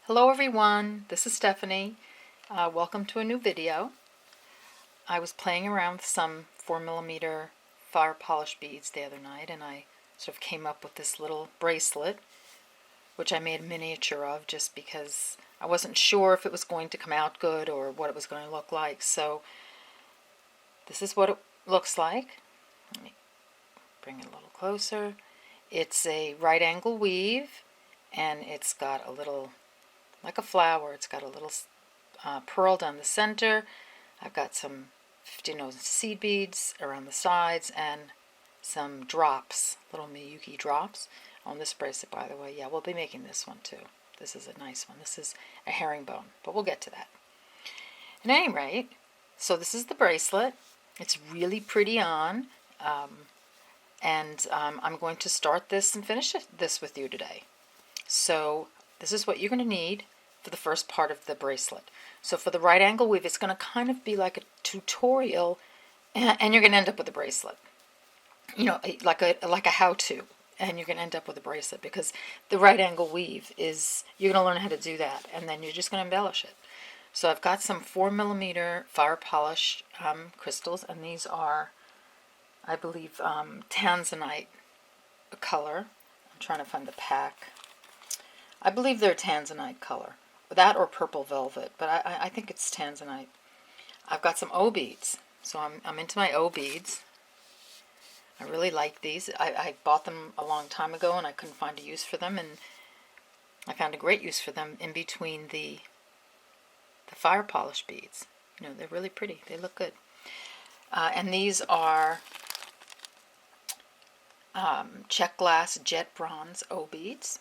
Hello everyone, this is Stephanie. Welcome to a new video. I was playing around with some 4mm fire polish beads the other night, and I sort of came up with this little bracelet, which I made a miniature of just because I wasn't sure if it was going to come out good or what it was going to look like. So this is what it looks like. Let me bring it a little closer. It's a right angle weave, and it's got a little, like a flower, it's got a little pearl down the center. I've got some 15 seed beads around the sides and some drops, little Miyuki drops on this bracelet, by the way. Yeah, we'll be making this one too. This is a nice one. This is a herringbone, but we'll get to that. At any rate, so this is the bracelet. It's really pretty on, and I'm going to start this and finish this with you today. So this is what you're going to need for the first part of the bracelet. So for the right angle weave, it's going to kind of be like a tutorial, and you're going to end up with a bracelet. You know, like a how-to, and you're going to end up with a bracelet because the right angle weave is, you're going to learn how to do that, and then you're just going to embellish it. So I've got some 4mm fire polish crystals, and these are, I believe, tanzanite color. I'm trying to find the pack. I believe they're tanzanite color. That or purple velvet, but I think it's tanzanite. I've got some O beads, so I'm into my O beads. I really like these. I bought them a long time ago and I couldn't find a use for them, and I found a great use for them in between the fire polish beads. You know, they're really pretty. They look good. And these are check glass jet bronze O beads.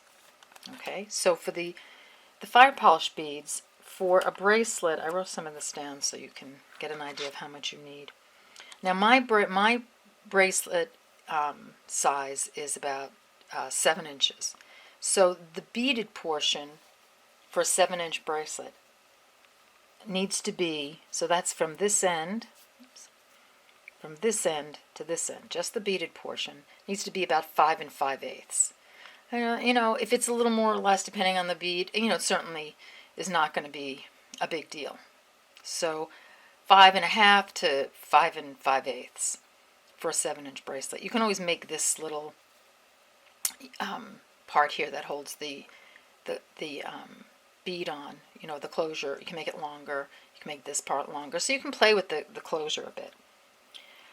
Okay, so for the fire polish beads, for a bracelet, I wrote some in the stand so you can get an idea of how much you need. Now my bracelet size is about 7 inches. So the beaded portion for a 7-inch bracelet needs to be, so that's from this end, to this end, just the beaded portion, needs to be about 5 5/8. You know, if it's a little more or less depending on the bead, you know, it certainly is not going to be a big deal. So 5 1/2 to 5 5/8 for a 7-inch bracelet. You can always make this little part here that holds the bead on, you know, the closure. You can make it longer. You can make this part longer. So you can play with the closure a bit.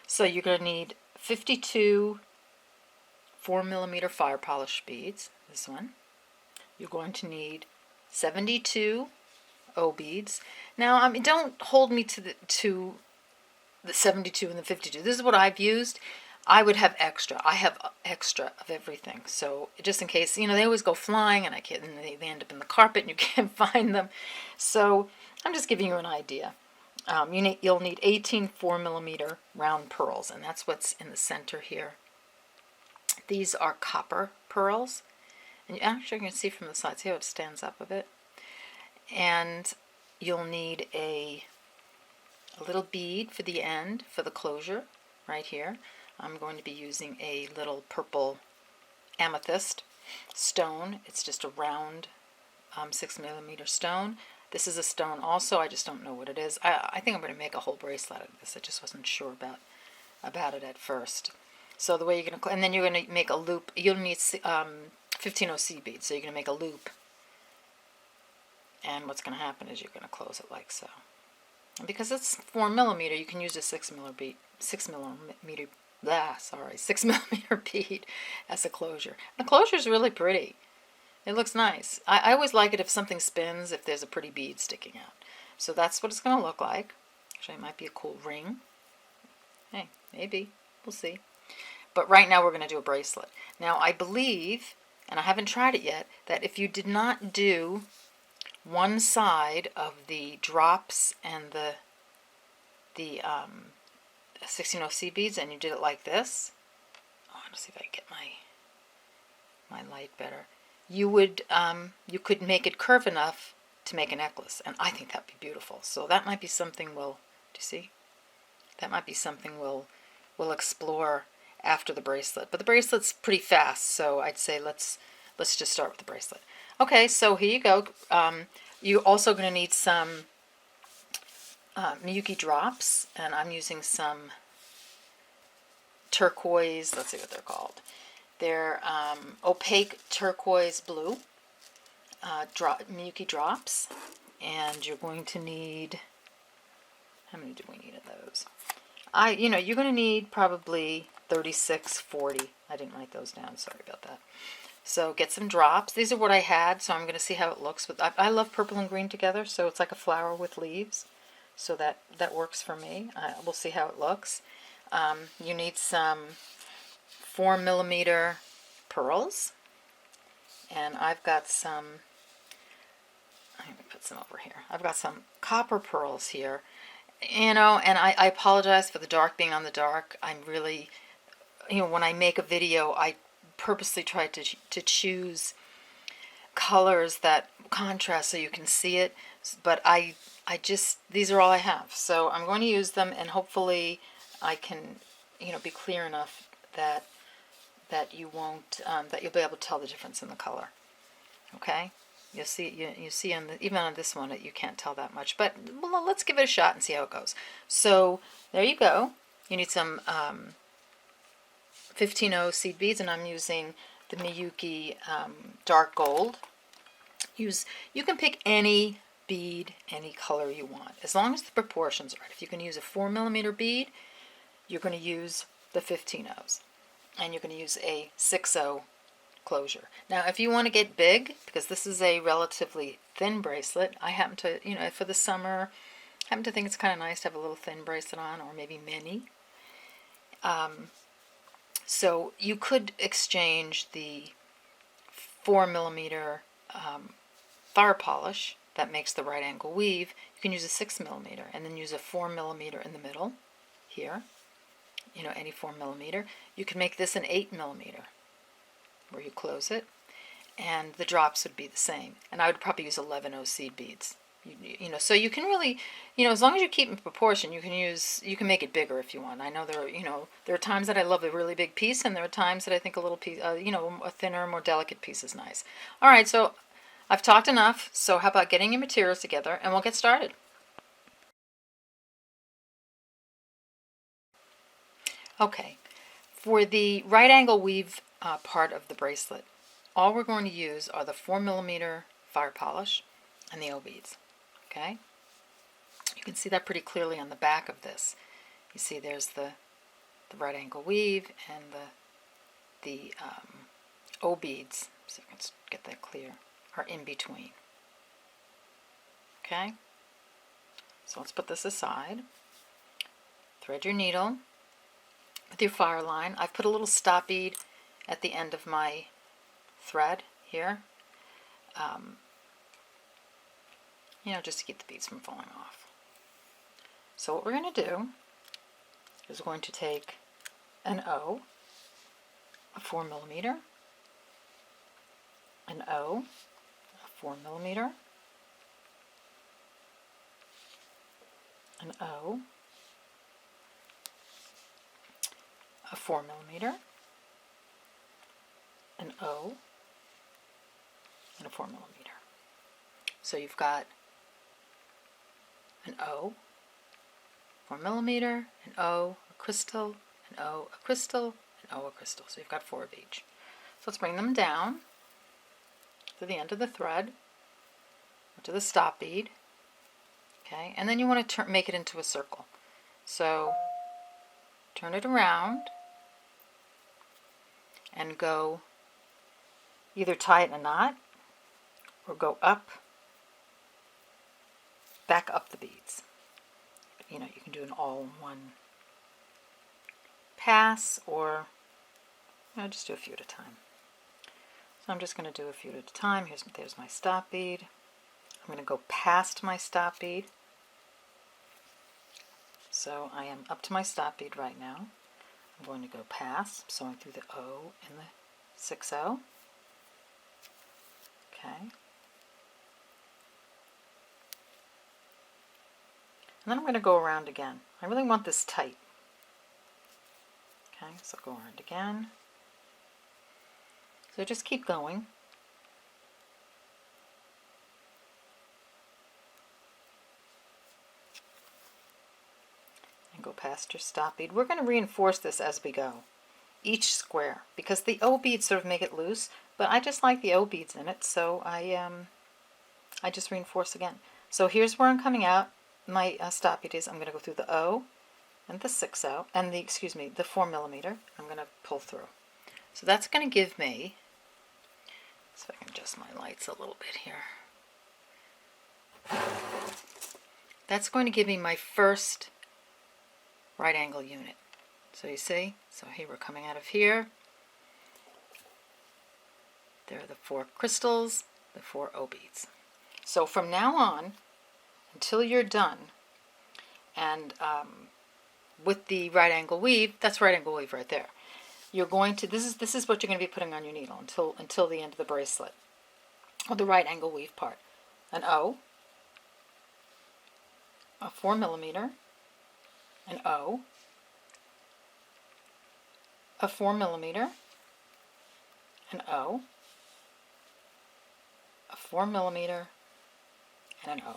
So you're going to need 52 4mm fire polish beads, this one. You're going to need 72 O beads. Now, don't hold me to the 72 and the 52. This is what I've used. I would have extra. I have extra of everything. So just in case, you know, they always go flying, and they end up in the carpet and you can't find them. So I'm just giving you an idea. You'll need 18 4mm round pearls, and that's what's in the center here. These are copper pearls, and you actually can see from the side, see how it stands up a bit. And you'll need a little bead for the end, for the closure, right here. I'm going to be using a little purple amethyst stone. It's just a round 6mm stone. This is a stone also, I just don't know what it is. I think I'm going to make a whole bracelet out of this. I just wasn't sure about it at first. So the way you're going to, and then you're going to make a loop. You'll need 15 seed beads, so you're going to make a loop. And what's going to happen is you're going to close it like so. And because it's 4mm, you can use a 6mm bead, 6mm bead as a closure. The closure is really pretty. It looks nice. I always like it if something spins, if there's a pretty bead sticking out. So that's what it's going to look like. Actually, it might be a cool ring. Hey, maybe. We'll see. But right now we're going to do a bracelet. Now I believe, and I haven't tried it yet, that if you did not do one side of the drops and the 16 seed beads, and you did it like this, I want to see if I can get my light better. You you could make it curve enough to make a necklace, and I think that'd be beautiful. So that might be something do you see? That might be something we'll explore after the bracelet. But the bracelet's pretty fast, so I'd say let's let's just start with the bracelet. Okay, so here you go. You're also going to need some Miyuki drops, and I'm using some turquoise, let's see what they're called. They're opaque turquoise blue Miyuki drops, and you're going to need, how many do we need of those? You're going to need probably 36, 40. I didn't write those down, sorry about that. So get some drops. These are what I had, so I'm going to see how it looks. I love purple and green together, so it's like a flower with leaves. So that works for me. We'll see how it looks. You need some 4mm pearls. And I've got some, let me put some over here. I've got some copper pearls here. And I apologize for the dark being on the dark. I'm really, when I make a video, I purposely try to choose colors that contrast so you can see it, but I just, these are all I have, so I'm going to use them, and hopefully I can be clear enough that you won't that you'll be able to tell the difference in the color. Okay, you see even on this one that you can't tell that much, but well, let's give it a shot and see how it goes. So there you go. You need some 15-0 seed beads, and I'm using the Miyuki dark gold. You can pick any bead, any color you want, as long as the proportions are right. If you can use a 4mm bead, you're going to use the 15-0s, and you're going to use a 6-0 closure. Now, if you want to get big, because this is a relatively thin bracelet, I happen to, for the summer, I happen to think it's kind of nice to have a little thin bracelet on, or maybe mini. So you could exchange the 4mm fire polish that makes the right angle weave. You can use a 6mm and then use a 4mm in the middle here, any 4mm. You can make this an 8mm where you close it, and the drops would be the same. And I would probably use 11-0 seed beads. So you can really, as long as you keep in proportion, you can make it bigger if you want. I know there are times that I love a really big piece, and there are times that I think a little piece, a thinner, more delicate piece is nice. All right, so I've talked enough. So how about getting your materials together, and we'll get started. Okay, for the right angle weave part of the bracelet, all we're going to use are the 4mm fire polish and the O beads. Okay, you can see that pretty clearly on the back of this. You see there's the right angle weave and the O beads, so let's get that clear, are in between. Okay, so let's put this aside. Thread your needle with your fire line. I've put a little stop bead at the end of my thread here. Just to keep the beads from falling off. So what we're going to do is we're going to take an O, a 4mm, an O, a 4mm, an O, a 4mm, an O, and a 4mm. So you've got an O, 4mm, an O, a crystal, an O, a crystal, an O, a crystal. So you've got 4 of each. So let's bring them down to the end of the thread, to the stop bead. Okay, and then you want to make it into a circle. So turn it around and go, either tie it in a knot or go up, back up the beads. You can do an all-in-one pass, or just do a few at a time. So I'm just going to do a few at a time. There's my stop bead. I'm going to go past my stop bead. So I am up to my stop bead right now. I'm going to go past, sewing through the O and the 6-0. Okay. And then I'm going to go around again. I really want this tight. Okay, so go around again. So just keep going. go past your stop bead. We're going to reinforce this as we go, each square, because the O beads sort of make it loose, but I just like the O beads in it, so I just reinforce again. So here's where I'm coming out. My stop bead is, I'm going to go through the O and the 6 out, and the, excuse me, the 4 millimeter. I'm going to pull through. So that's going to give me, so I can adjust my lights a little bit here. That's going to give me my first right angle unit. So you see, so here we're coming out of here. There are the 4 crystals, the 4 O beads. So from now on, until you're done, and with the right angle weave, that's right angle weave right there. You're going to, this is what you're going to be putting on your needle until the end of the bracelet, or the right angle weave part. An O, a 4 millimeter, an O, a 4 millimeter, an O, a 4 millimeter, and an O.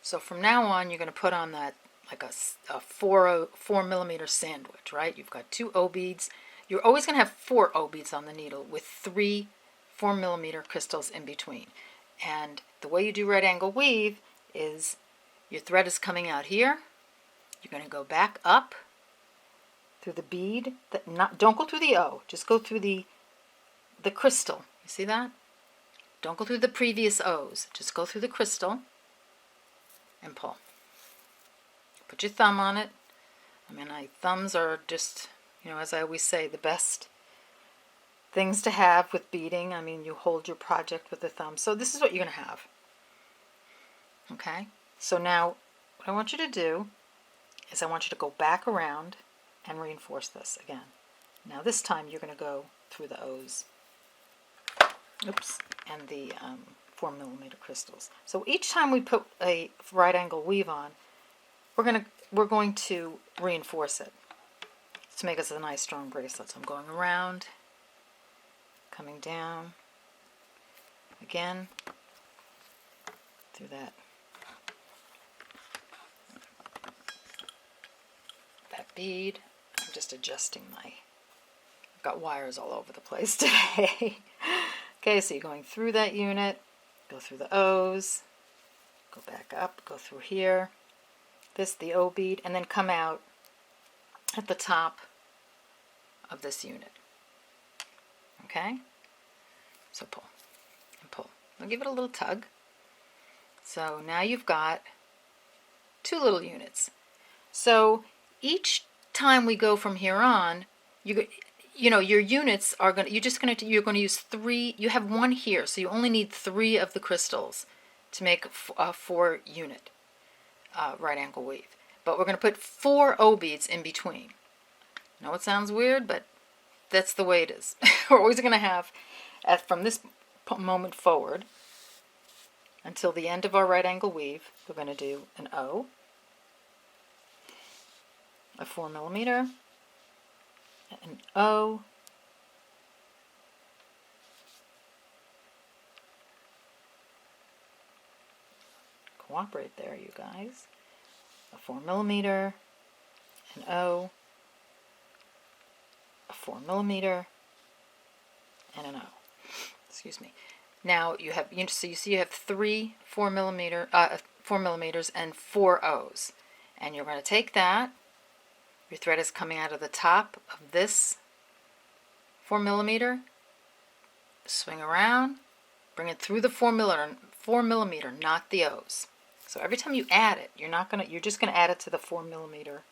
So from now on, you're going to put on that like a 4 millimeter sandwich, right? You've got 2 O beads. You're always going to have 4 O beads on the needle with 3 4 millimeter crystals in between. And the way you do right angle weave is your thread is coming out here. You're going to go back up through the bead. Don't go through the O. Just go through the crystal. You see that? Don't go through the previous O's. Just go through the crystal and pull. Put your thumb on it. I mean, thumbs are just, you know, as I always say, the best things to have with beading. I mean, you hold your project with the thumb. So this is what you're going to have. Okay? So now, what I want you to do is I want you to go back around and reinforce this again. Now this time you're going to go through the O's. Oops. And the 4 millimeter crystals. So each time we put a right angle weave on, we're going to reinforce it to make us a nice strong bracelet. So I'm going around, coming down, again, through that bead. I'm just adjusting I've got wires all over the place today. Okay, so you're going through that unit, go through the O's, go back up, go through here, the O bead, and then come out at the top of this unit. Okay? So pull and pull. I'll give it a little tug. So now you've got 2 little units. So each time we go from here on, you know, your units are you're going to use 3. You have 1 here, so you only need 3 of the crystals to make a 4 unit right angle weave. But we're going to put 4 O beads in between. I know it sounds weird, but that's the way it is. We're always going to have, from this moment forward until the end of our right angle weave, we're going to do an O, a 4 millimeter, an O, cooperate there, you guys, a 4 millimeter, an O, a 4 millimeter, and an O. Excuse me. Now you have, so you see you have 3 4 millimeters and 4 O's, and you're going to take that. Your thread is coming out of the top of this 4 millimeter. Swing around, bring it through the 4 millimeter, not the O's. So every time you add it, you're just gonna add it to the 4 millimeter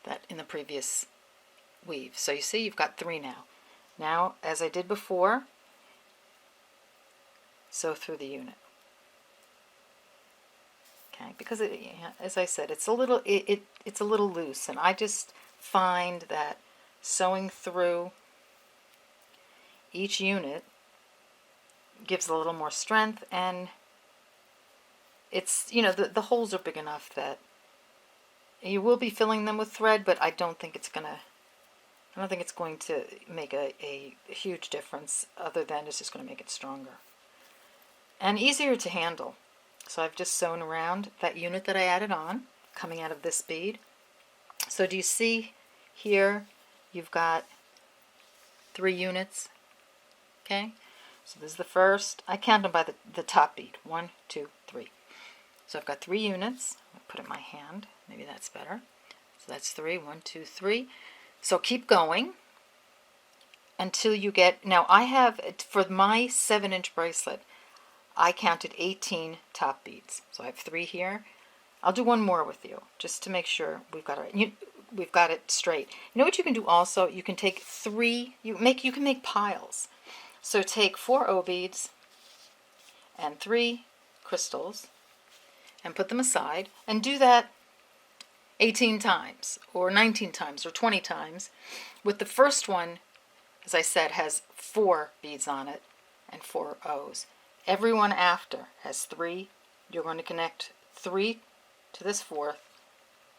that in the previous weave. So you see you've got 3 now. Now, as I did before, sew through the unit. Okay, because as I said, it's a little loose, and I just find that sewing through each unit gives a little more strength, and it's, you know, the holes are big enough that you will be filling them with thread, but I don't think it's going to make a huge difference, other than it's just going to make it stronger and easier to handle. So I've just sewn around that unit that I added on, coming out of this bead. So do you see here you've got 3 units? Okay, so this is the first. I count them by the top bead. 1, 2, 3. So I've got 3 units. I'll put it in my hand. Maybe that's better. So that's 3. 1, 2, 3. So keep going until you get, now I have, for my 7-inch bracelet, I counted 18 top beads. So I have 3 here. I'll do one more with you, just to make sure we've got it straight. You know what you can do also? You can take 3, you can make piles. So take 4 O beads and 3 crystals and put them aside, and do that 18 times or 19 times or 20 times. With the first one, as I said, has 4 beads on it and 4 O's. Every one after has 3. You're going to connect 3 to this 4th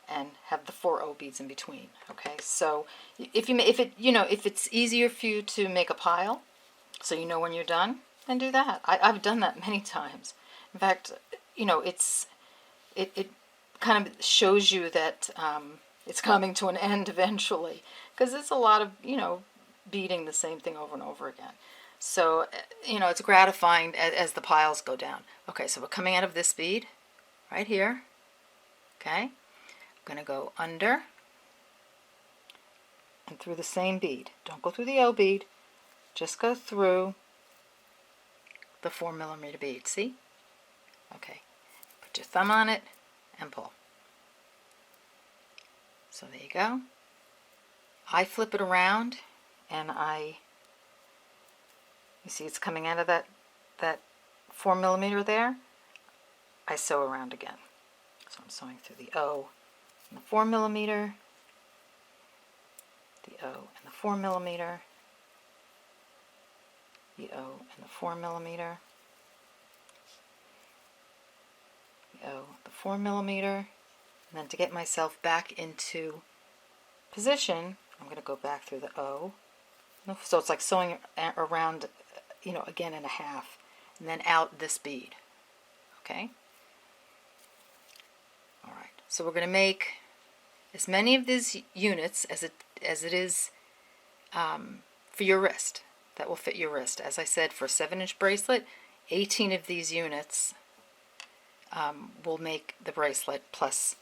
and have the 4 O beads in between. Okay, so if it's easier for you to make a pile, so you know when you're done, then do that. I've done that many times. In fact, it kind of shows you that it's coming to an end eventually, because it's a lot of beading the same thing over and over again. So it's gratifying as the piles go down. Okay, so we're coming out of this bead right here. Okay, I'm going to go under and through the same bead. Don't go through the O bead. Just go through the 4mm bead. See? Okay. Put your thumb on it and pull. So there you go. I flip it around, and you see it's coming out of that 4mm there. I sew around again. So I'm sewing through the O and the 4mm, the O and the 4mm, the O and the 4mm, the O, the 4mm, and then to get myself back into position, I'm going to go back through the O. So it's like sewing around, again and a half, and then out this bead. Okay? All right. So we're going to make as many of these units as it is for your wrist. That will fit your wrist. As I said, for a 7-inch bracelet, 18 of these units will make the bracelet, plus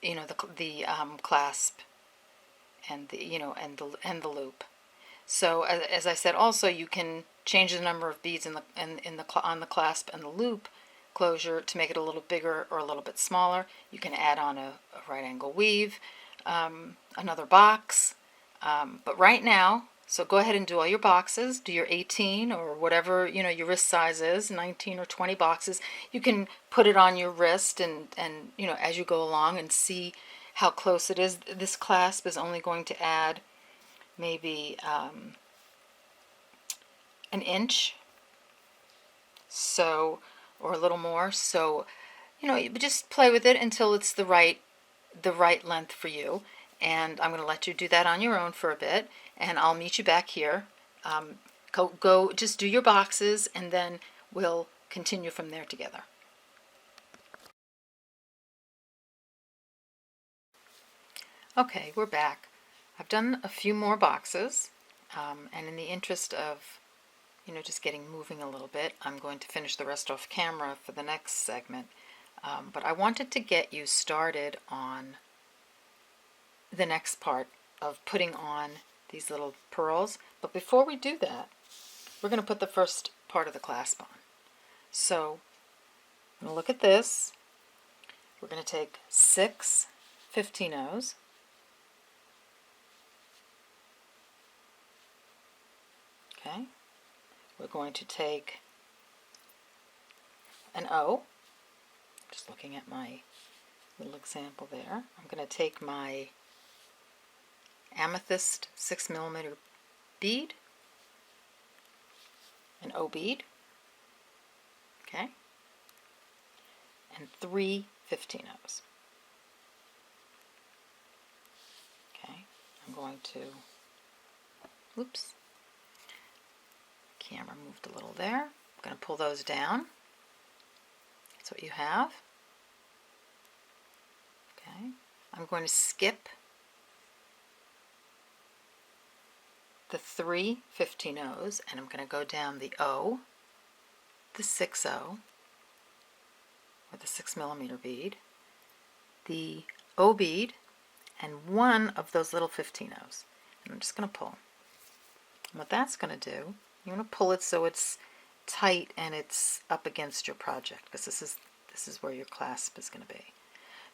the clasp and the loop. So as I said, also you can change the number of beads on the clasp and the loop closure to make it a little bigger or a little bit smaller. You can add on a right angle weave, another box, but right now, so go ahead and do all your boxes. Do your 18 or whatever your wrist size is, 19 or 20 boxes. You can put it on your wrist and as you go along and see how close it is. This clasp is only going to add maybe an inch, so, or a little more. So you just play with it until it's the right length for you. And I'm going to let you do that on your own for a bit, and I'll meet you back here. Go just do your boxes, and then we'll continue from there together. Okay, we're back. I've done a few more boxes, and in the interest of just getting moving a little bit, I'm going to finish the rest off camera for the next segment. But I wanted to get you started on the next part of putting on these little pearls. But before we do that, we're going to put the first part of the clasp on. So I'm going to look at this. We're going to take 6 15-0s. Okay. We're going to take an O. Just looking at my little example there. I'm going to take my amethyst 6mm bead, an O bead, okay, and 3 15-0s. Okay, I'm going to, oops, camera moved a little there. I'm going to pull those down. That's what you have. Okay, I'm going to skip the 3 15-0s, and I'm going to go down the O, the 6-0, or the 6mm bead, the O bead, and one of those little 15-0s. And I'm just going to pull. And what that's going to do, you're going to pull it so it's tight and it's up against your project, because this is where your clasp is going to be.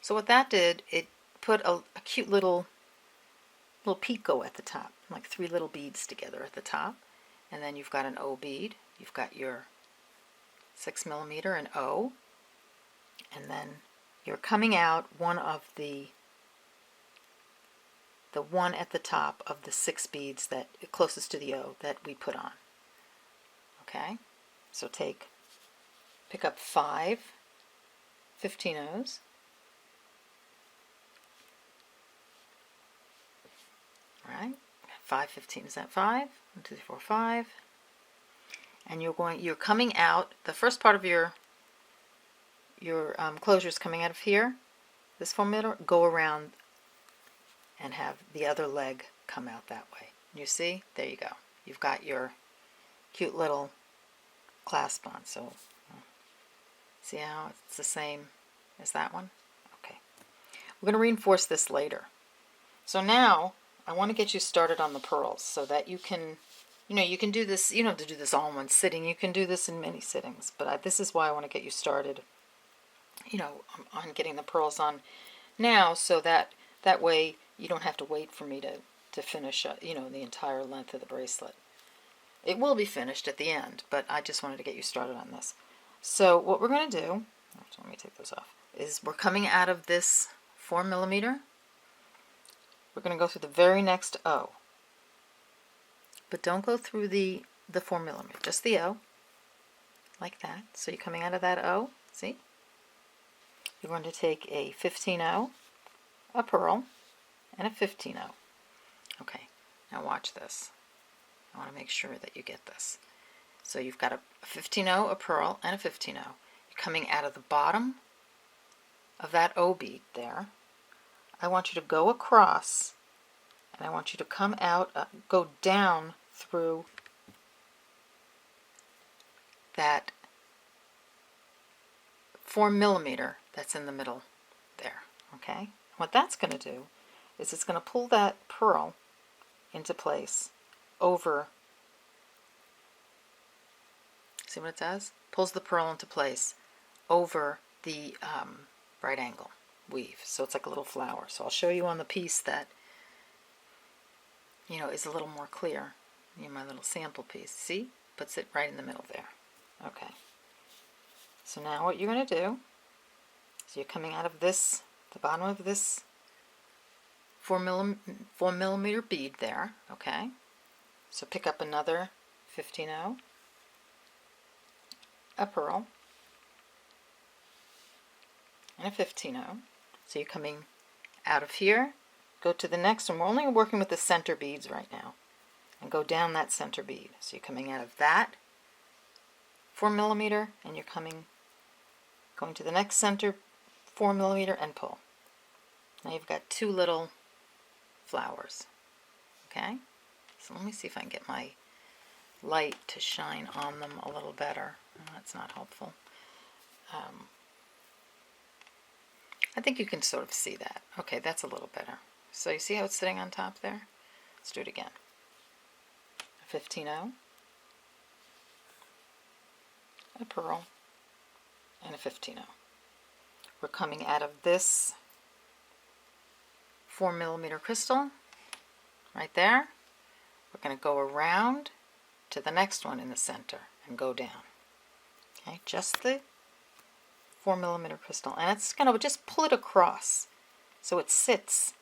So what that did, it put a cute little picot at the top, like 3 little beads together at the top, and then you've got an O bead, you've got your 6mm and O, and then you're coming out one of the one at the top of the 6 beads that closest to the O that we put on. Okay, so pick up 5 15-0s, all right, 5 15, is that 5? 1 2 3 4 5, and you're coming out, the first part of your closure is coming out of here, this 4mm, go around and have the other leg come out that way. You see? There you go. You've got your cute little clasp on. So see how it's the same as that one? Okay. We're going to reinforce this later. So now I want to get you started on the pearls so that you can, you can do this, you don't have to do this all in one sitting. You can do this in many sittings. But this is why I want to get you started, on getting the pearls on now, so that way you don't have to wait for me to finish, the entire length of the bracelet. It will be finished at the end, but I just wanted to get you started on this. So what we're going to do, let me take those off, is we're coming out of this 4mm. We're going to go through the very next O. But don't go through the 4mm, just the O, like that. So you're coming out of that O, see? You're going to take a 15-0, a pearl, and a 15-0. Okay, now watch this. I want to make sure that you get this. So you've got a 15-0, a pearl, and a 15-0. You're coming out of the bottom of that O bead there. I want you to go across, and I want you to come out, go down through that 4mm that's in the middle there, okay? What that's going to do is it's going to pull that pearl into place over, see what it does? Pulls the pearl into place over the right angle weave. So it's like a little flower. So I'll show you on the piece that, is a little more clear. My little sample piece. See? Puts it right in the middle there. Okay. So now what you're going to do is you're coming out of this, the bottom of this 4mm bead there, okay? So pick up another 15-0, a pearl, and a 15-0. So you're coming out of here, go to the next one. We're only working with the center beads right now, and go down that center bead. So you're coming out of that 4mm, and you're going to the next center 4mm and pull. Now you've got 2 little flowers. Okay? So let me see if I can get my light to shine on them a little better. That's not helpful. I think you can sort of see that. Okay, that's a little better. So you see how it's sitting on top there? Let's do it again. A 15-0, a pearl, and a 15-0. We're coming out of this 4mm crystal right there. We're going to go around to the next one in the center and go down. Okay, just the 4mm crystal, and it's going to just pull it across so it sits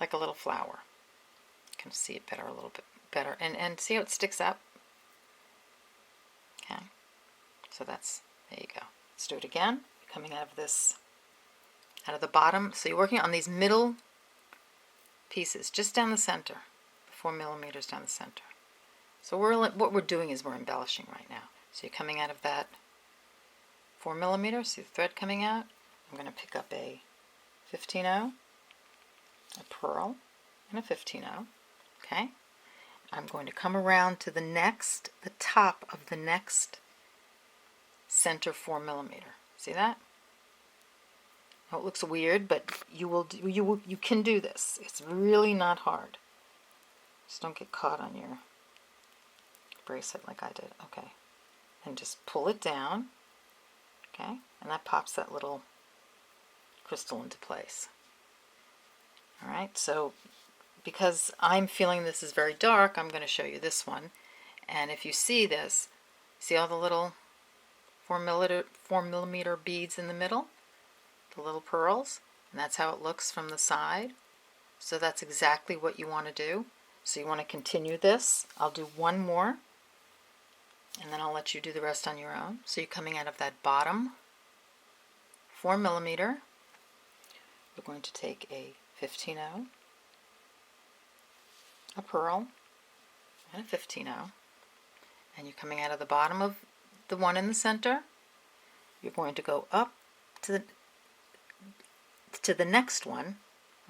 like a little flower. You can see it better, a little bit better, and see how it sticks up. Okay, so there you go. Let's do it again. Coming out of this, out of the bottom. So you're working on these middle pieces, just down the center, 4mm down the center. So what we're doing is we're embellishing right now. So you're coming out of that 4mm, see the thread coming out? I'm going to pick up a 15-0, a pearl, and a 15-0. Okay? I'm going to come around to the top of the next center 4mm. See that? Oh, it looks weird, but you can do this. It's really not hard. Just don't get caught on your bracelet like I did. Okay. And just pull it down. Okay? And that pops that little crystal into place. Alright, so because I'm feeling this is very dark, I'm going to show you this one. And if you see this, see all the little 4mm beads in the middle? The little pearls? And that's how it looks from the side. So that's exactly what you want to do. So you want to continue this. I'll do one more, and then I'll let you do the rest on your own. So you're coming out of that bottom 4mm. We're going to take a 15-0, a pearl, and a 15-0, and you're coming out of the bottom of the one in the center. You're going to go up to the next one.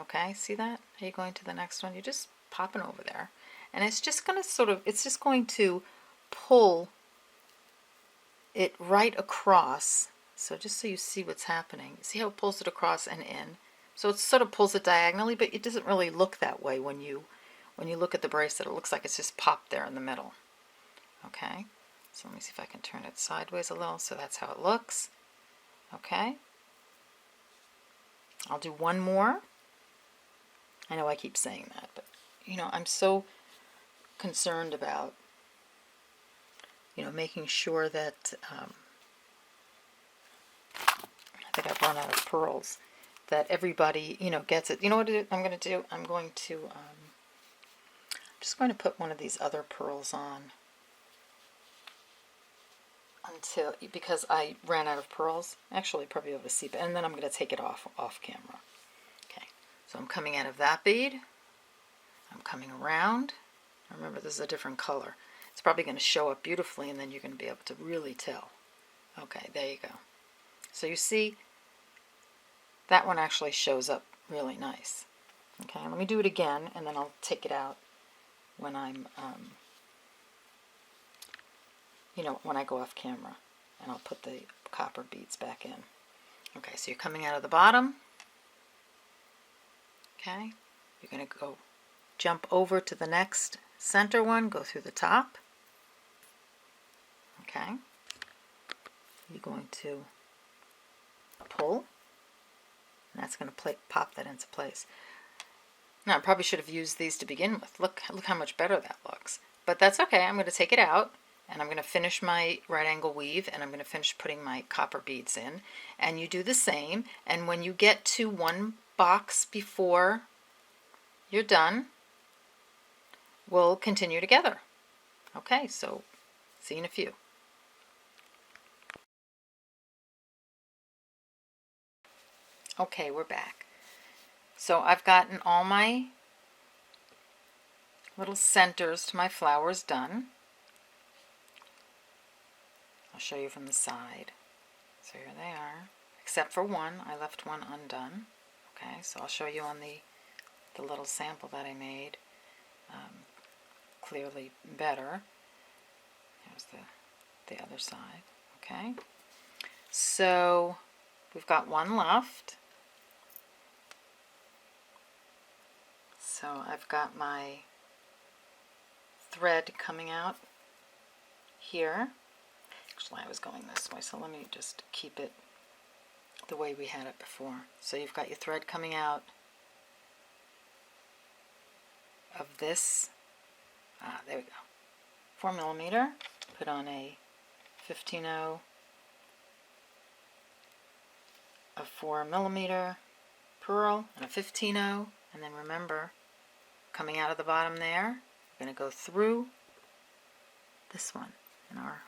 Okay, see that? Are you going to the next one? You're just popping over there, and it's just going to it's just going to pull it right across. So just so you see what's happening, see how it pulls it across and in. So it sort of pulls it diagonally, but it doesn't really look that way when you look at the bracelet. It looks like it's just popped there in the middle. Okay, so let me see if I can turn it sideways a little. So that's how it looks. Okay, I'll do one more. I know I keep saying that, but you know, I'm so concerned about, you know, making sure that I think I've run out of pearls, that everybody, you know, gets it. You know what I'm going to do? I'm just going to put one of these other pearls on because I ran out of pearls. Actually, probably able to see it, and then I'm going to take it off camera. Okay, so I'm coming out of that bead. I'm coming around. Remember, this is a different color. It's probably going to show up beautifully, and then you're going to be able to really tell. Okay, there you go. So you see, that one actually shows up really nice. Okay, let me do it again, and then I'll take it out when I'm, you know, when I go off camera, and I'll put the copper beads back in. Okay, so you're coming out of the bottom. Okay, you're going to go jump over to the next center one, go through the top. Okay, you're going to pull, and that's going to pop that into place. Now I probably should have used these to begin with. Look how much better that looks. But that's okay. I'm going to take it out, and I'm going to finish my right angle weave, and I'm going to finish putting my copper beads in. And you do the same, and when you get to one box before you're done, we'll continue together. Okay, so see you in a few. Okay, we're back. So I've gotten all my little centers to my flowers done. I'll show you from the side. So here they are, except for one. I left one undone. Okay, so I'll show you on the little sample that I made clearly better. Here's the other side. Okay, so we've got one left. So I've got my thread coming out here. Actually, I was going this way, so let me just keep it the way we had it before. So you've got your thread coming out of this. There we go. 4mm. Put on a 15-0, a 4mm pearl, and a 15-0, and then remember, coming out of the bottom there, we're going to go through this one, and our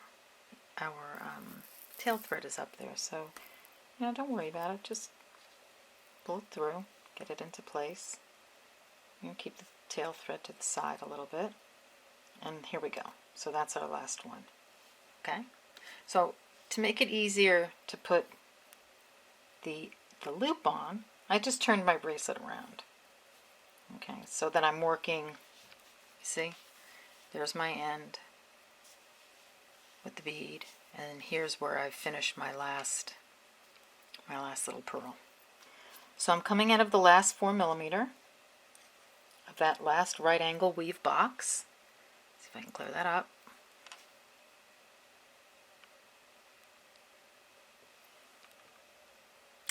tail thread is up there, so you know, don't worry about it, just pull it through, get it into place. You know, keep the tail thread to the side a little bit, and here we go. So that's our last one. Okay, so to make it easier to put the loop on, I just turned my bracelet around. Okay, so that I'm working, see, there's my end with the bead, and here's where I've finished my last little pearl. So I'm coming out of the last 4 millimeter of that last right angle weave box. See if I can clear that up.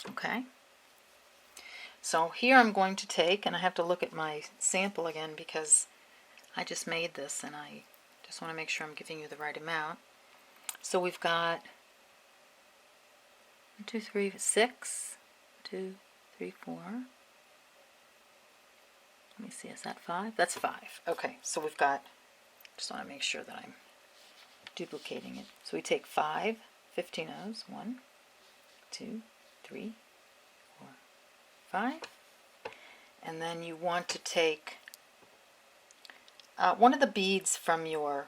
Okay. So here I'm going to take, and I have to look at my sample again because I just made this and I just want to make sure I'm giving you the right amount. So we've got 1, 2, 3, 6, 2, 3, 4. Let me see, is that 5? That's 5. Okay, so we've got, just want to make sure that I'm duplicating it. So we take 5 15-ohs, 1, 2, 3, 4, 5. And then you want to take one of the beads from your,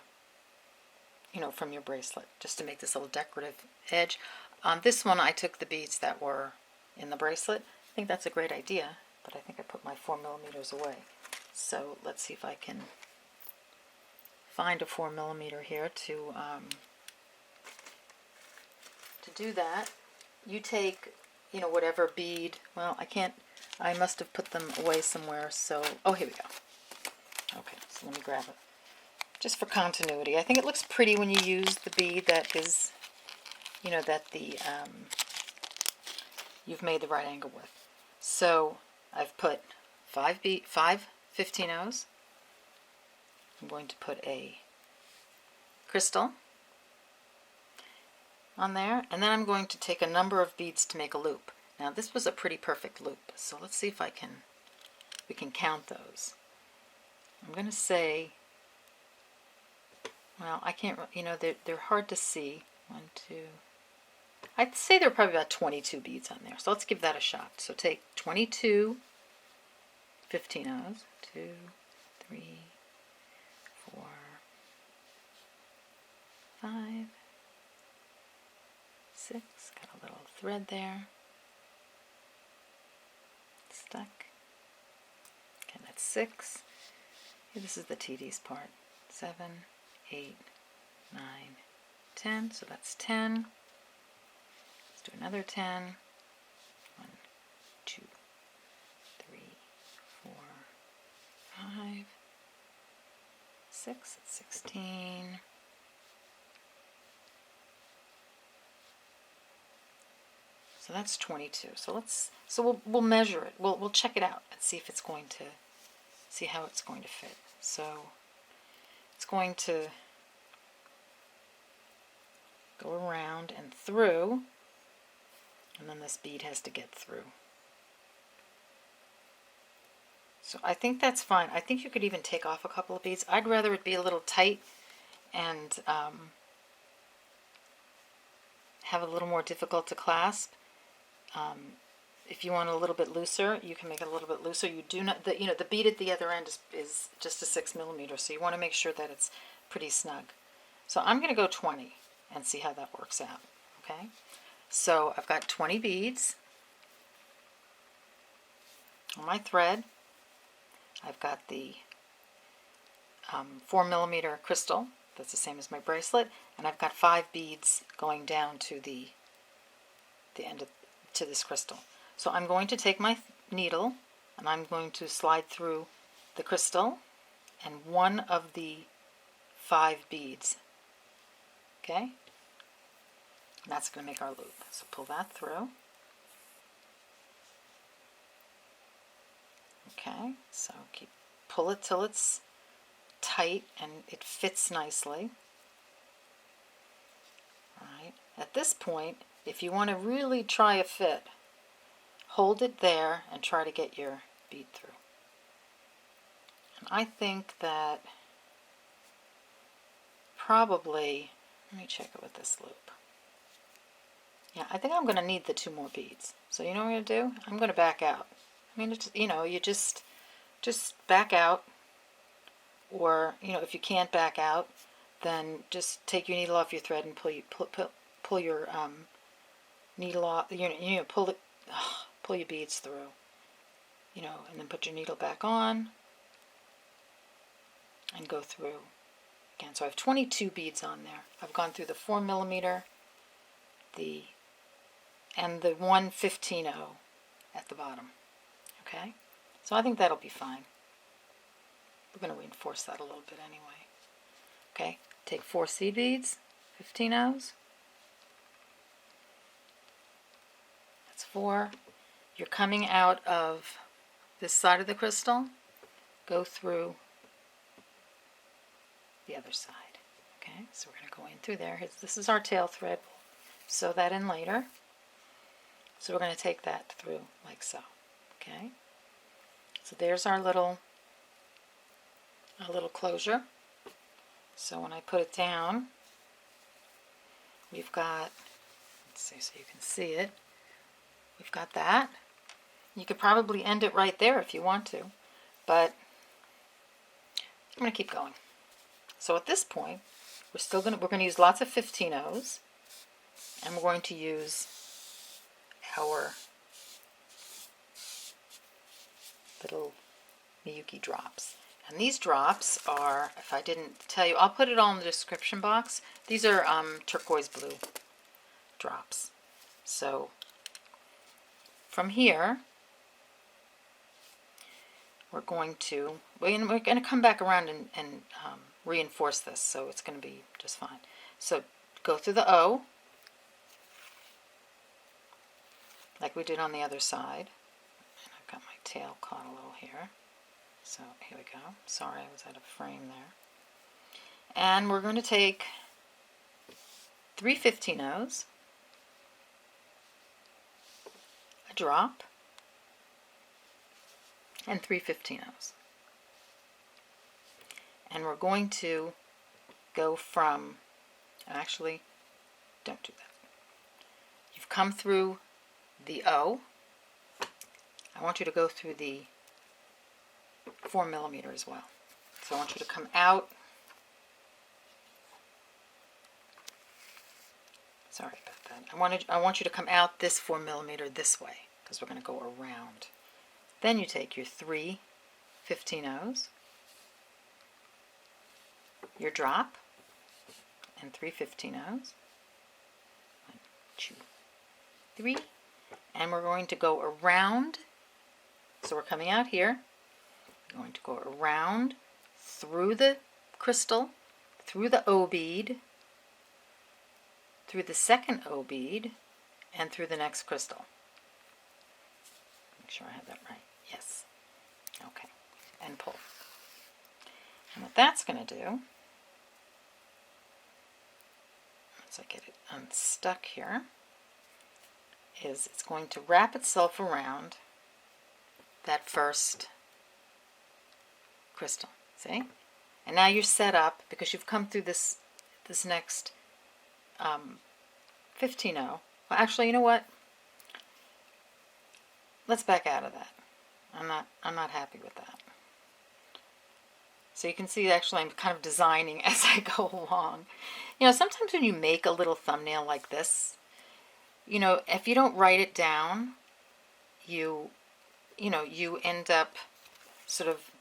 from your bracelet, just to make this little decorative edge. On this one, I took the beads that were in the bracelet. I think that's a great idea, but I think I put my 4 millimeters away. So let's see if I can find a 4 millimeter here to do that. You take, whatever bead. Well, I must have put them away somewhere. So, oh, here we go. Okay, so let me grab it. Just for continuity. I think it looks pretty when you use the bead that is, you've made the right angle with. So I've put 5 15-ohs. I'm going to put a crystal on there, and then I'm going to take a number of beads to make a loop. Now this was a pretty perfect loop, so let's see if we can count those. I'm going to say, well, I can't, they're hard to see. 1, 2, I'd say there are probably about 22 beads on there, so let's give that a shot. So take 22 15-ohs, 2, 3, 4, 5, 6, got a little thread there, stuck. Okay, that's 6. Here, this is the tedious part. 7, 8, 9, 10, so that's 10. Let's do another 10. 1, 2, 3, 4, 5, 6, that's 16. So that's 22. So we'll measure it. We'll check it out and see if it's going to, see how it's going to fit. So it's going to go around and through, and then this bead has to get through. So I think that's fine. I think you could even take off a couple of beads. I'd rather it be a little tight and have a little more difficult to clasp. If you want a little bit looser, you can make it a little bit looser. You do not, the bead at the other end is just a 6 millimeter, so you want to make sure that it's pretty snug. So I'm going to go 20 and see how that works out. Okay, so I've got 20 beads on my thread. I've got the 4 millimeter crystal. That's the same as my bracelet, and I've got 5 beads going down to the end of to this crystal. So I'm going to take my needle and I'm going to slide through the crystal and one of the 5 beads. Okay? And that's going to make our loop. So pull that through. Okay, so pull it till it's tight and it fits nicely. Alright, at this point, if you want to really try a fit, hold it there and try to get your bead through. And I think that probably, let me check it with this loop. Yeah, I think I'm going to need the 2 more beads. So you know what I'm going to do? I'm going to back out. I mean, it's, you just back out, or, if you can't back out, then just take your needle off your thread and pull your needle off. Pull pull your beads through, you know, and then put your needle back on and go through again. So I have 22 beads on there. I've gone through the 4mm, and the 1/15-0 at the bottom. Okay, so I think that'll be fine. We're going to reinforce that a little bit anyway. Okay, take 4 seed beads, 15-0s. That's 4. You're coming out of this side of the crystal. Go through the other side. Okay, so we're going to go in through there. This is our tail thread. We'll sew that in later. So we're going to take that through like so. Okay, so there's our little closure. So when I put it down, we've got, let's see so you can see it, we've got that. You could probably end it right there if you want to, but I'm going to keep going. So at this point, we're going to use lots of 15-0s, and we're going to use our little Miyuki drops. And these drops are, if I didn't tell you, I'll put it all in the description box. These are turquoise blue drops. So from here, we're going to come back around and reinforce this, so it's going to be just fine. So go through the O, like we did on the other side. And I've got my tail caught a little here. So here we go. Sorry, I was out of frame there. And we're going to take 3 15-0s, a drop, and 3 15-0s. And we're going to go from, actually, don't do that. You've come through the O. I want you to go through the 4mm as well. So I want you to come out. Sorry about that. I want you to come out this 4mm this way, because we're going to go around. Then you take your 3 15-0s, your drop, and 3 15-0s. 1, 2, 3. And we're going to go around. So we're coming out here. We're going to go around through the crystal, through the O bead, through the second O bead, and through the next crystal. Make sure I have that right. Yes. Okay. And pull. And what that's going to do, once I get it unstuck here, is it's going to wrap itself around that first crystal. See? And now you're set up because you've come through this next 15-0. Well, actually, you know what? Let's back out of that. I'm not happy with that. So you can see actually I'm kind of designing as I go along. You know, sometimes when you make a little thumbnail like this, you know, if you don't write it down, you end up sort of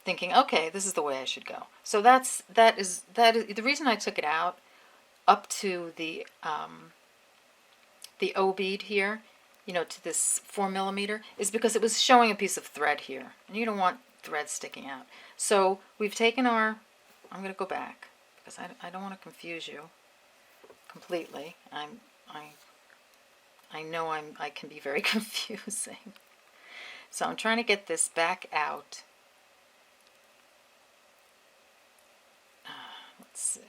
thinking, okay, this is the way I should go. So that is the reason I took it out up to the O bead here, you know, to this 4mm, is because it was showing a piece of thread here, and you don't want thread sticking out. So we've taken our, I'm going to go back because I don't want to confuse you completely. I know I can be very confusing. So I'm trying to get this back out. Let's see.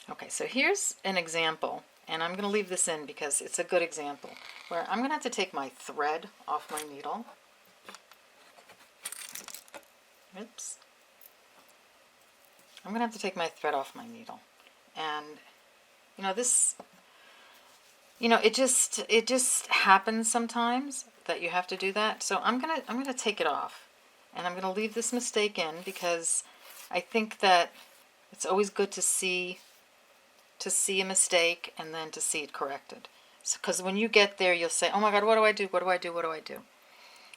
Okay, so here's an example, and I'm going to leave this in because it's a good example, where I'm going to have to take my thread off my needle. Oops. I'm going to have to take my thread off my needle. And, you know, this, you know, it just happens sometimes that you have to do that. So I'm going to take it off, and I'm going to leave this mistake in because I think that it's always good to see a mistake and then to see it corrected. because when you get there, you'll say, oh my God, what do I do? What do I do? What do I do?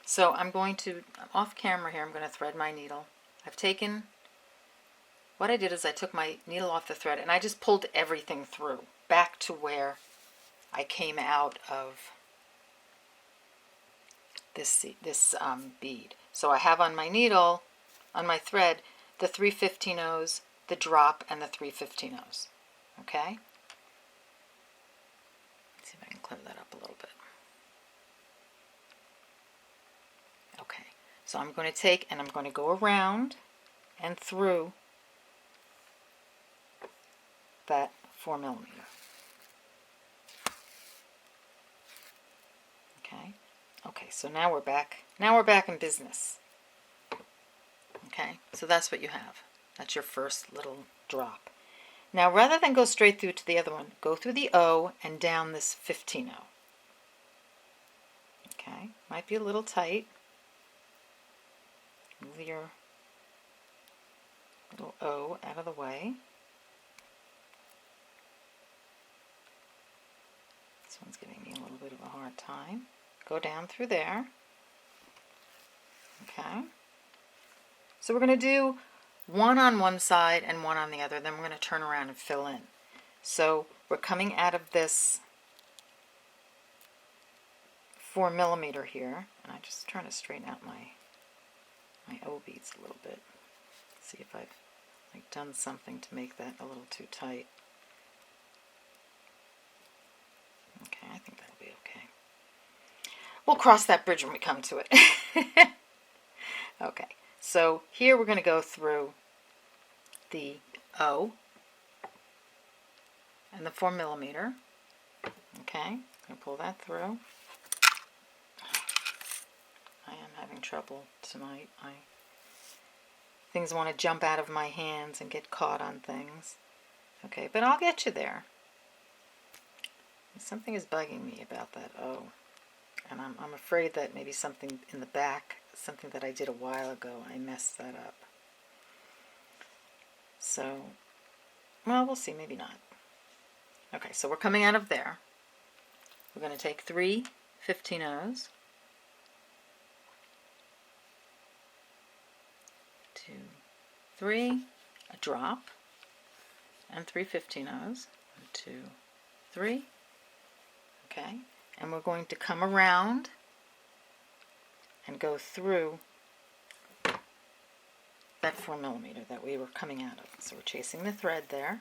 So I'm going to, off camera here, I'm going to thread my needle. What I did is I took my needle off the thread and I just pulled everything through, back to where I came out of this bead. So I have on my needle, on my thread, the 3/15-ohs, the drop, and the 3/15-ohs. Okay? Let's see if I can clear that up a little bit. Okay, so I'm going to take and I'm going to go around and through that 4mm. Okay. Okay, so now we're back. Now we're back in business. Okay, so that's what you have. That's your first little drop. Now, rather than go straight through to the other one, go through the O and down this 15-oh. Okay, might be a little tight. Move your little O out of the way. This one's giving me a little bit of a hard time. Go down through there. Okay. So we're going to do one on one side and one on the other. Then we're going to turn around and fill in. So we're coming out of this 4mm here. And I'm just trying to straighten out my O beads a little bit. See if I've done something to make that a little too tight. Okay, I think that'll be okay. We'll cross that bridge when we come to it. Okay, so here we're going to go through the O and the 4mm. Okay, I'm going to pull that through. I am having trouble tonight. Things want to jump out of my hands and get caught on things. Okay, but I'll get you there. Something is bugging me about that O. And I'm afraid that maybe something in the back, something that I did a while ago, I messed that up. So, well, we'll see, maybe not. Okay, so we're coming out of there. We're going to take 3/15-ohs, 2, 3, a drop, and 3/15-ohs, 1, 2, 3. Okay, and we're going to come around and go through that 4mm that we were coming out of. So we're chasing the thread there.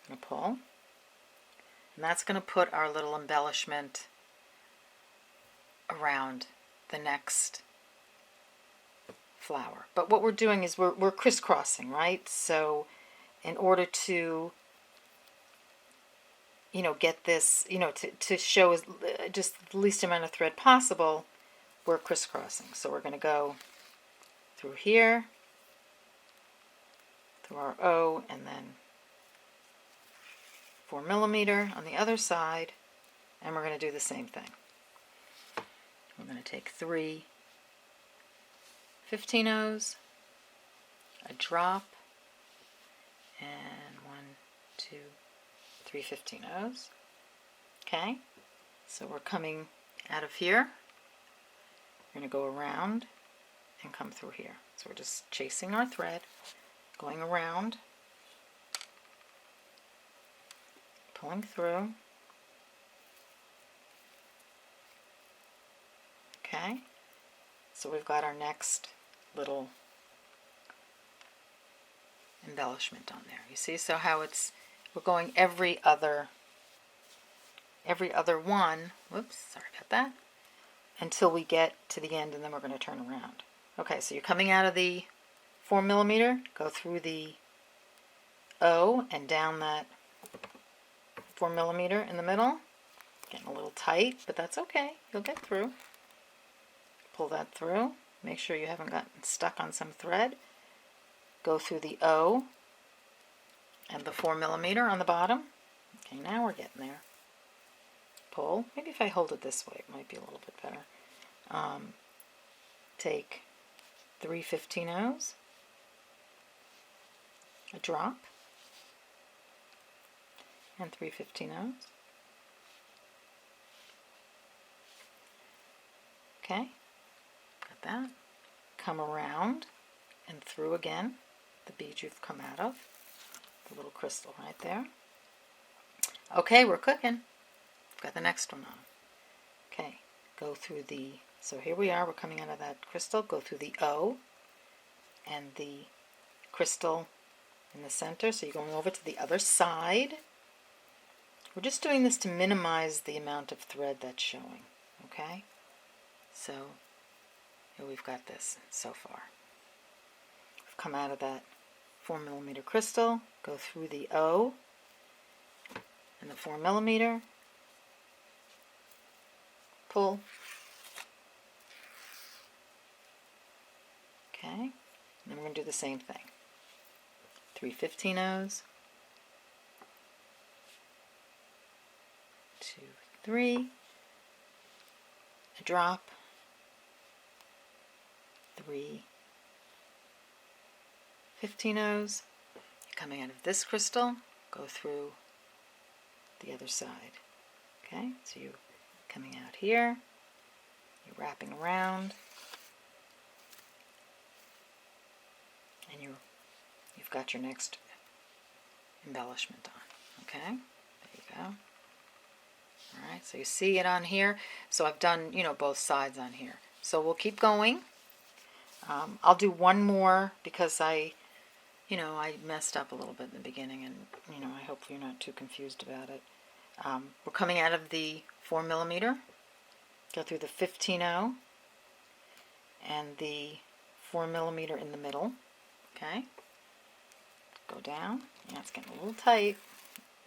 I'm going to pull. And that's going to put our little embellishment around the next flower. But what we're doing is we're crisscrossing, right? So in order to get this, to show just the least amount of thread possible, we're crisscrossing. So we're going to go through here, through our O, and then 4mm on the other side, and we're going to do the same thing. We're going to take 3/15-ohs, a drop, and 1, 2, 3/15-ohs. Okay, so we're coming out of here. We're going to go around and come through here. So we're just chasing our thread, going around, pulling through. Okay, so we've got our next little embellishment on there. You see, so how we're going every other one, whoops, sorry about that, until we get to the end, and then we're going to turn around. Okay, so you're coming out of the 4mm, go through the O and down that 4mm in the middle. Getting a little tight, but that's okay. You'll get through. Pull that through. Make sure you haven't gotten stuck on some thread. Go through the O and the 4mm on the bottom. Okay, now we're getting there. Pull. Maybe if I hold it this way, it might be a little bit better. Take 3/15-ohs, a drop, and 3/15-ohs. Okay, got that. Come around and through again the bead you've come out of, the little crystal right there. Okay, we're cooking. Got the next one on. Okay, go through the, so here we are, we're coming out of that crystal, go through the O and the crystal in the center, so you're going over to the other side. We're just doing this to minimize the amount of thread that's showing, okay? So here we've got this so far. We've come out of that 4mm crystal, go through the O and the 4mm, pull, okay, and then we're going to do the same thing. 3/15-ohs, 2, 3, a drop, 3 15-ohs. Coming out of this crystal, go through the other side. Okay, so you're coming out here, you're wrapping around, and you've got your next embellishment on. Okay, there you go. Alright, so you see it on here. So I've done, both sides on here. So we'll keep going. I'll do one more because I messed up a little bit in the beginning, and, I hope you're not too confused about it. We're coming out of the 4mm, go through the 15-oh and the 4mm in the middle. Okay, go down. Yeah, it's getting a little tight.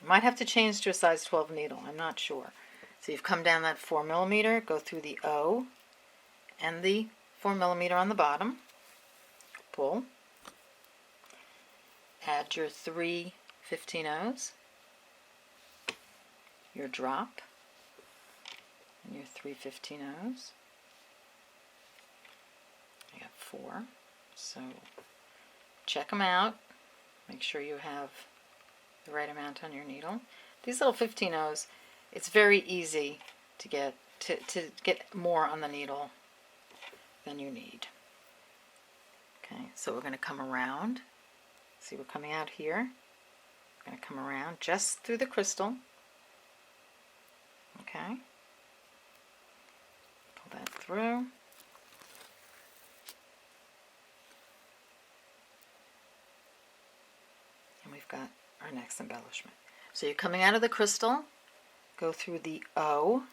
You might have to change to a size 12 needle, I'm not sure. So you've come down that 4mm, go through the O and the 4mm on the bottom, pull, add your 3 15-ohs, your drop, and your 3 15-ohs. I got 4, so check them out. Make sure you have the right amount on your needle. These little 15-ohs, it's very easy to get more on the needle than you need. Okay, so we're going to come around. See, we're coming out here. We're going to come around just through the crystal. Okay, pull that through. And we've got our next embellishment. So you're coming out of the crystal, go through the O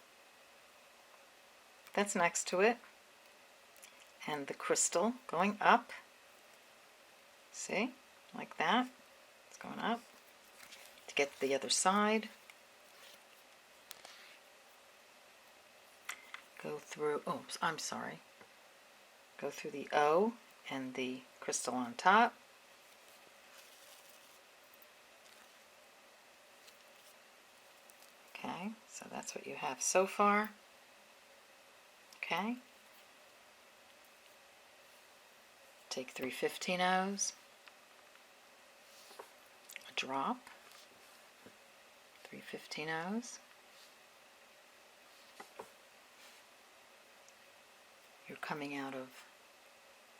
that's next to it, and the crystal going up. See, like that. It's going up to get to the other side. Go through, oh, I'm sorry. Go through the O and the crystal on top. Okay, so that's what you have so far. Okay. Take 3 15-ohs, a drop, 3 15-ohs. You're coming out of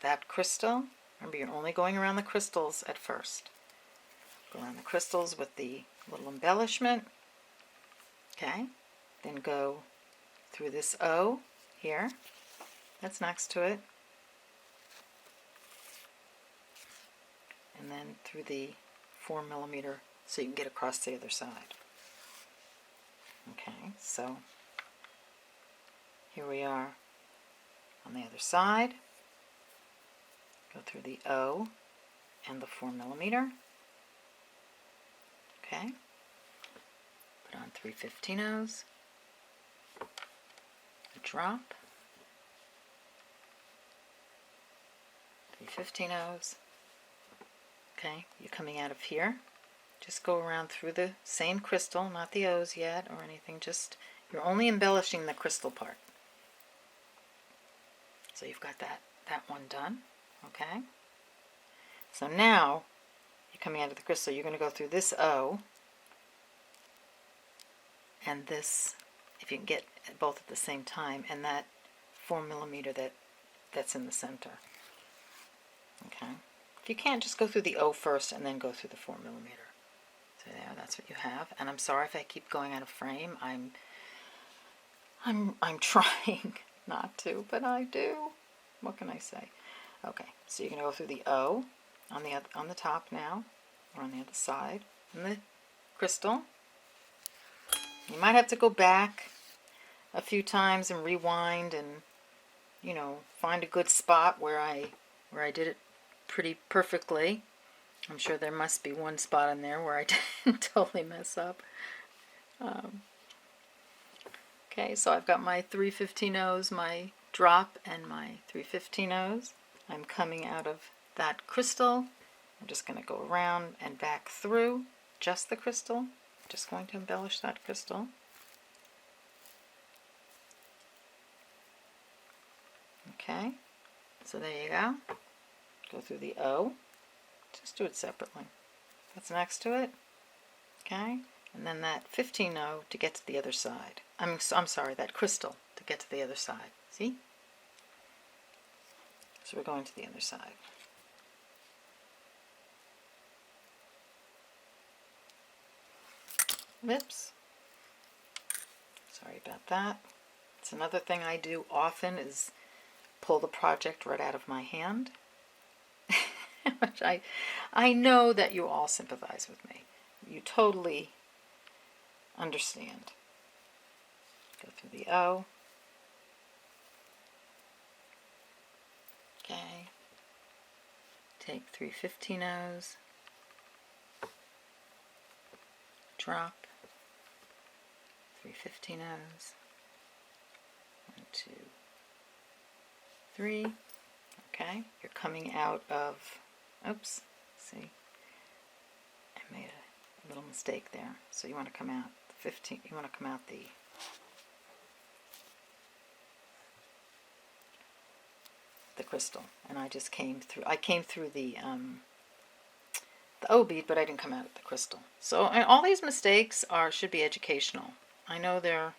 that crystal. Remember, you're only going around the crystals at first. Go around the crystals with the little embellishment. Okay, then go through this O here, that's next to it, and then through the 4mm so you can get across the other side. Okay, so here we are on the other side. Go through the O and the 4mm. Okay. Put on 3 15-ohs, a drop, 3 15-ohs. Okay, you're coming out of here. Just go around through the same crystal, not the O's yet or anything, just you're only embellishing the crystal part. So you've got that one done. Okay. So now you're coming out of the crystal, you're going to go through this O and this, if you can get both at the same time, and that 4mm that's in the center. Okay. If you can't, just go through the O first and then go through the 4mm. So there, that's what you have. And I'm sorry if I keep going out of frame. I'm trying not to, but I do. What can I say? Okay, so you're going to go through the O on the top now, or on the other side, and the crystal. You might have to go back a few times and rewind and, you know, find a good spot where I did it pretty perfectly. I'm sure there must be one spot in there where I didn't totally mess up. Okay, so I've got my 3/15-ohs, my drop, and my 3/15-ohs. I'm coming out of that crystal. I'm just going to go around and back through just the crystal. Just going to embellish that crystal. Okay, so there you go. Go through the O. Just do it separately. That's next to it. Okay, and then that 15-oh to get to the other side. I'm sorry, that crystal to get to the other side. See? So we're going to the other side. Whoops. Sorry about that. It's another thing I do often is pull the project right out of my hand. Which I know that you all sympathize with me. You totally understand. Go through the O. Okay. Take 3/15-ohs. Drop. 3/15-ohs. 1, 2, 3. Okay. You're coming out of, oops, see, I made a little mistake there. So you want to come out 15, you want to come out the crystal, and I just came through. I came through the O bead, but I didn't come out of the crystal. So all these mistakes should be educational. I know they're,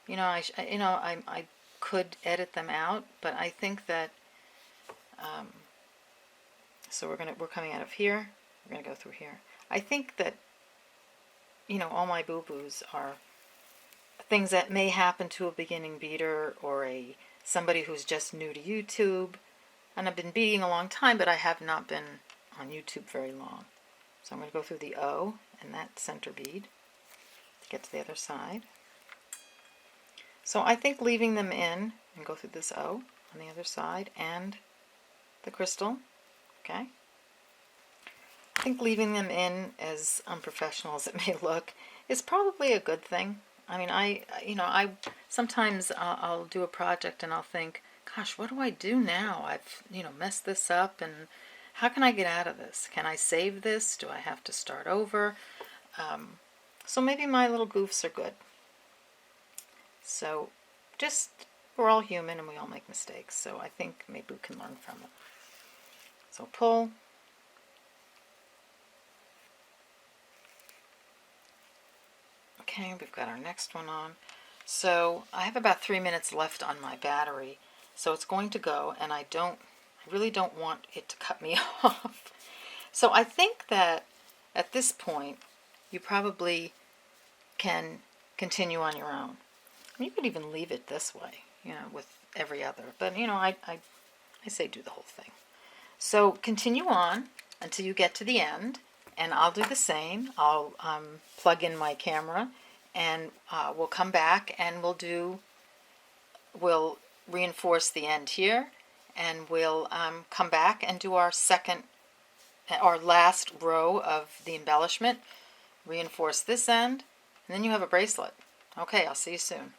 you know, I could edit them out, but I think that. So we're coming out of here. We're gonna go through here. I think that, you know, all my boo-boos are things that may happen to a beginning beader or somebody who's just new to YouTube. And I've been beading a long time, but I have not been on YouTube very long. So I'm going to go through the O and that center bead to get to the other side. So I think leaving them in and go through this O on the other side and the crystal, okay? I think leaving them in, as unprofessional as it may look, is probably a good thing. I mean, I sometimes I'll do a project and I'll think, gosh, what do I do now? I've, messed this up, and how can I get out of this? Can I save this? Do I have to start over? So maybe my little goofs are good. So we're all human and we all make mistakes. So I think maybe we can learn from it. So pull. Okay, we've got our next one on. So I have about 3 minutes left on my battery. So it's going to go, and I really don't want it to cut me off. So I think that at this point, you probably can continue on your own. You could even leave it this way, with every other. But, I say do the whole thing. So continue on until you get to the end, and I'll do the same. I'll plug in my camera, and we'll come back and we'll reinforce the end here, and we'll come back and do our last row of the embellishment, reinforce this end, and then you have a bracelet. Okay, I'll see you soon.